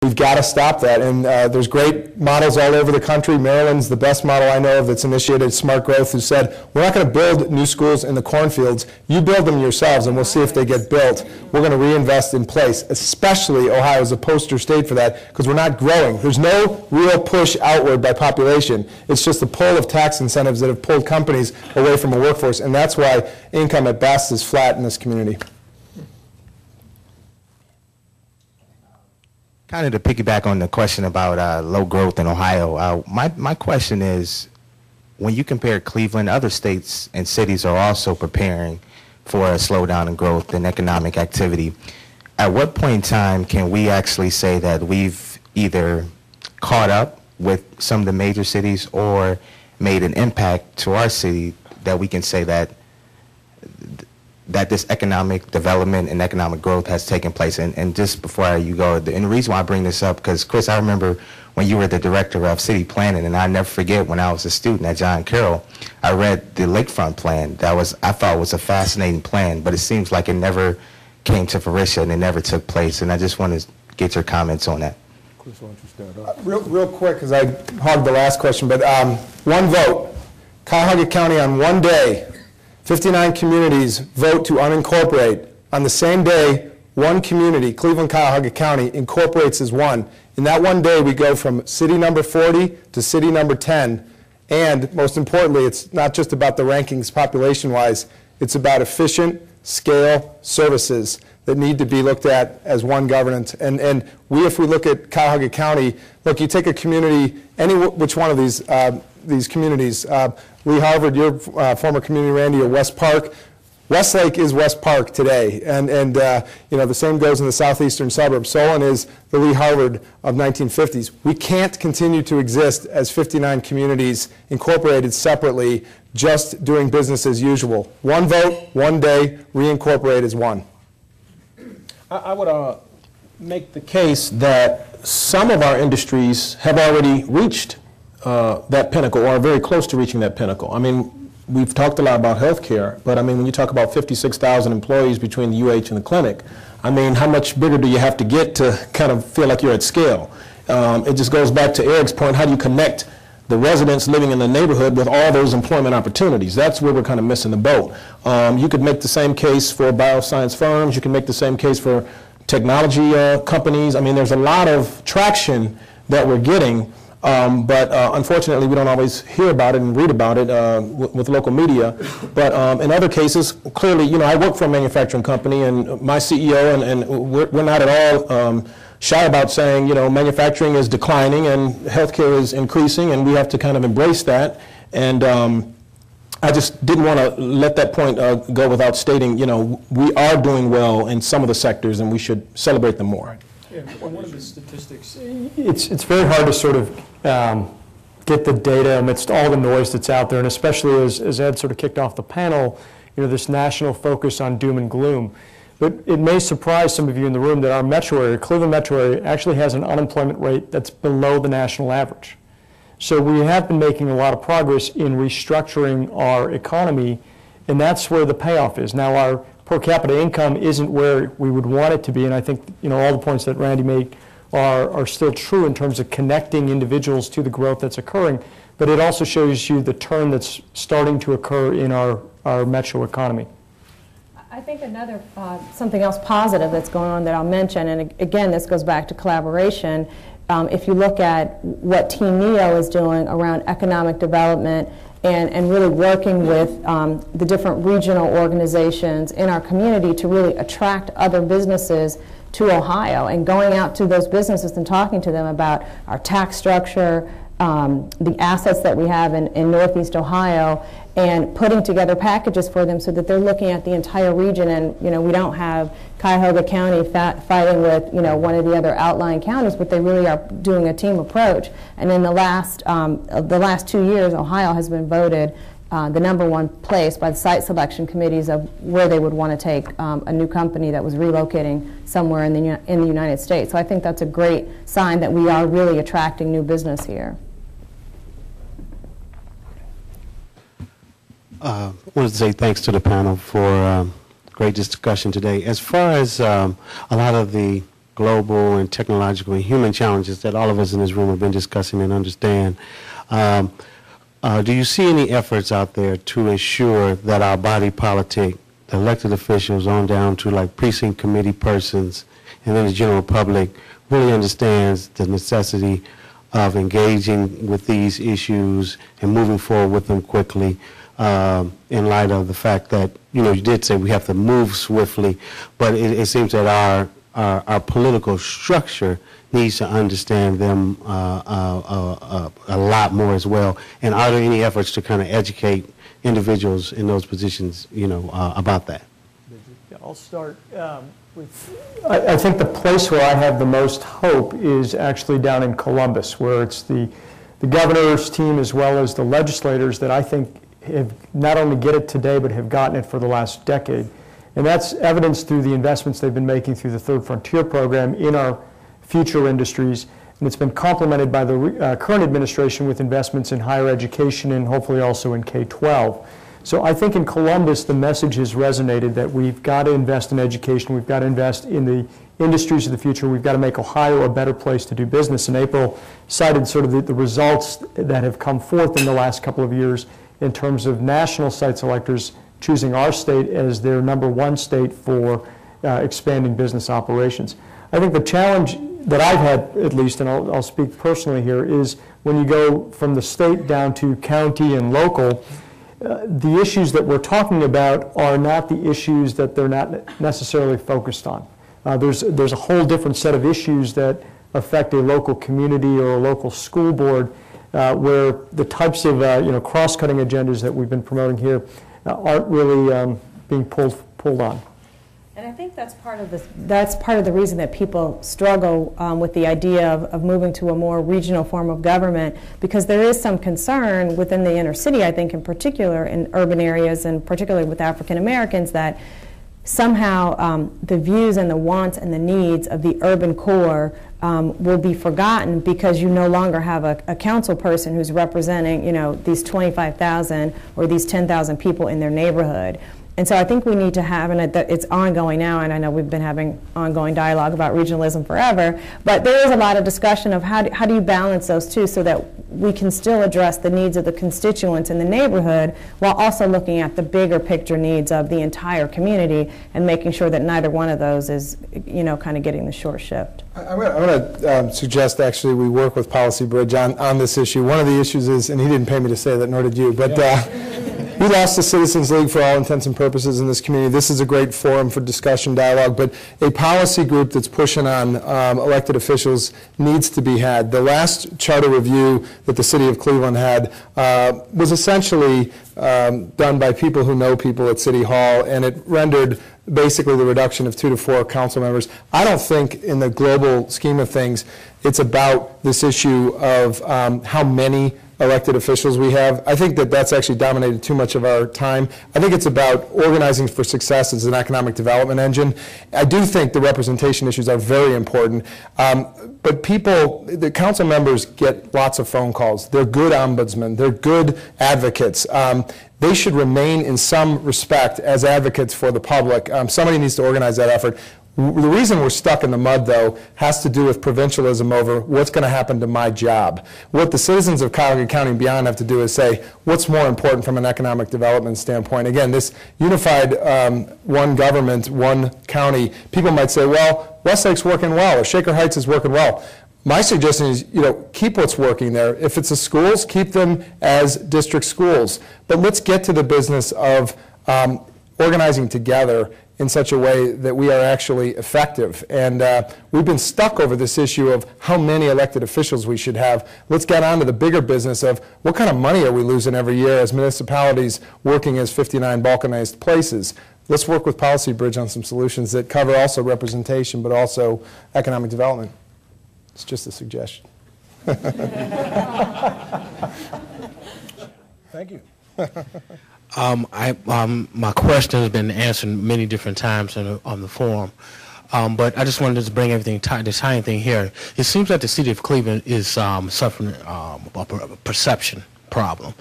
We've got to stop that, and there's great models all over the country. Maryland's the best model I know of that's initiated smart growth, who said, we're not going to build new schools in the cornfields. You build them yourselves, and we'll see if they get built. We're going to reinvest in place, especially Ohio is a poster state for that, because we're not growing. There's no real push outward by population. It's just the pull of tax incentives that have pulled companies away from a workforce, and that's why income at best is flat in this community. Kind of to piggyback on the question about low growth in Ohio, my question is, when you compare Cleveland, other states and cities are also preparing for a slowdown in growth and economic activity. At what point in time can we actually say that we've either caught up with some of the major cities or made an impact to our city that we can say that this economic development and economic growth has taken place? And just before you go, and the reason why I bring this up, because Chris, I remember when you were the director of city planning, and I never forget when I was a student at John Carroll, I read the lakefront plan. I thought was a fascinating plan, but it seems like it never came to fruition, it never took place, and I just want to get your comments on that. Chris, why don't you start off? Real quick, because I hogged the last question, but one vote. Cuyahoga County on one day, 59 communities vote to unincorporate. On the same day, one community, Cleveland, Cuyahoga County, incorporates as one. In that one day, we go from city number 40 to city number 10. And most importantly, it's not just about the rankings population-wise. It's about efficient scale services that need to be looked at as one governance. And if we look at Cuyahoga County, look, you take a community, which one of these communities, Lee Harvard, your former community, Randy, or West Park. Westlake is West Park today, and the same goes in the southeastern suburbs. Solon is the Lee Harvard of 1950s. We can't continue to exist as 59 communities incorporated separately, just doing business as usual. One vote, one day, reincorporate as one. I would make the case that some of our industries have already reached that pinnacle, or are very close to reaching that pinnacle. I mean, we've talked a lot about healthcare, but I mean, when you talk about 56,000 employees between the UH and the clinic, I mean, how much bigger do you have to get to kind of feel like you're at scale? It just goes back to Eric's point, how do you connect the residents living in the neighborhood with all those employment opportunities? That's where we're kind of missing the boat. You could make the same case for bioscience firms, you can make the same case for technology companies. I mean, there's a lot of traction that we're getting. But unfortunately, we don't always hear about it and read about it with local media. But in other cases, clearly, I work for a manufacturing company, and my CEO, and we're not at all shy about saying, manufacturing is declining and healthcare is increasing, and we have to kind of embrace that. And I just didn't want to let that point go without stating, we are doing well in some of the sectors, and we should celebrate them more. Yeah, one of the statistics, it's very hard to sort of get the data amidst all the noise that's out there, and especially as Ed sort of kicked off the panel, this national focus on doom and gloom. But it may surprise some of you in the room that our metro area, Cleveland metro area, actually has an unemployment rate that's below the national average. So we have been making a lot of progress in restructuring our economy, and that's where the payoff is. Now, our per capita income isn't where we would want it to be, and I think all the points that Randy made are still true in terms of connecting individuals to the growth that's occurring, but it also shows you the turn that's starting to occur in our metro economy. I think another, something else positive that's going on that I'll mention, and again, this goes back to collaboration. If you look at what Team NEO is doing around economic development and really working with the different regional organizations in our community to really attract other businesses to Ohio, and going out to those businesses and talking to them about our tax structure, the assets that we have in Northeast Ohio, and putting together packages for them so that they're looking at the entire region. And we don't have Cuyahoga County fighting with one of the other outlying counties, but they really are doing a team approach. And in the last 2 years, Ohio has been voted the #1 place by the site selection committees of where they would want to take a new company that was relocating somewhere in the United States. So I think that's a great sign that we are really attracting new business here. I wanted to say thanks to the panel for great discussion today. As far as a lot of the global and technological and human challenges that all of us in this room have been discussing and understand. Do you see any efforts out there to ensure that our body politic, the elected officials on down to like precinct committee persons, and then the general public really understands the necessity of engaging with these issues and moving forward with them quickly, in light of the fact that, you know, you did say we have to move swiftly, but it seems that our political structure needs to understand them a lot more as well. And are there any efforts to kind of educate individuals in those positions, you know, about that? Yeah, I'll start with, I think the place where I have the most hope is actually down in Columbus, where it's the governor's team as well as the legislators that I think have not only get it today, but have gotten it for the last decade. And that's evidenced through the investments they've been making through the Third Frontier program in our future industries. And it's been complemented by the current administration with investments in higher education and hopefully also in K-12. So I think in Columbus, the message has resonated that we've got to invest in education, we've got to invest in the industries of the future, we've got to make Ohio a better place to do business. And April cited sort of the results that have come forth in the last couple of years in terms of national site selectors choosing our state as their #1 state for expanding business operations. I think the challenge that I've had, at least, and I'll speak personally here, is when you go from the state down to county and local, the issues that we're talking about are not the issues that they're not necessarily focused on. There's a whole different set of issues that affect a local community or a local school board, where the types of cross-cutting agendas that we've been promoting here aren't really being pulled on. And I think that's part of the reason that people struggle with the idea of moving to a more regional form of government, because there is some concern within the inner city, I think in particular in urban areas and particularly with African Americans, that somehow the views and the wants and the needs of the urban core will be forgotten because you no longer have a council person who's representing, these 25,000 or these 10,000 people in their neighborhood. And so I think we need to have, and it's ongoing now, and I know we've been having ongoing dialogue about regionalism forever, but there is a lot of discussion of how do you balance those two so that we can still address the needs of the constituents in the neighborhood while also looking at the bigger picture needs of the entire community and making sure that neither one of those is, kind of getting the short shift. I'm going to suggest, actually, we work with Policy Bridge on this issue. One of the issues is, and he didn't pay me to say that, nor did you, but we lost the Citizens League for all intents and purposes in this community. This is a great forum for discussion, dialogue, but a policy group that's pushing on elected officials needs to be had. The last charter review that the city of Cleveland had was essentially done by people who know people at City Hall, and it rendered basically the reduction of 2 to 4 council members. I don't think in the global scheme of things it's about this issue of how many elected officials we have. I think that that's actually dominated too much of our time. I think it's about organizing for success as an economic development engine. I do think the representation issues are very important, but the council members get lots of phone calls. They're good ombudsmen. They're good advocates. They should remain in some respect as advocates for the public. Somebody needs to organize that effort. The reason we're stuck in the mud, though, has to do with provincialism over what's going to happen to my job. What the citizens of Cuyahoga County and beyond have to do is say, what's more important from an economic development standpoint? Again, this unified one government, one county, people might say, well, Westlake's working well, or Shaker Heights is working well. My suggestion is, keep what's working there. If it's the schools, keep them as district schools. But let's get to the business of organizing together in such a way that we are actually effective. And we've been stuck over this issue of how many elected officials we should have. Let's get on to the bigger business of what kind of money are we losing every year as municipalities working as 59 balkanized places. Let's work with Policy Bridge on some solutions that cover also representation but also economic development. It's just a suggestion. Thank you. My question has been answered many different times on the forum, but I just wanted to bring everything, this tiny thing here. It seems that the city of Cleveland is suffering a perception problem.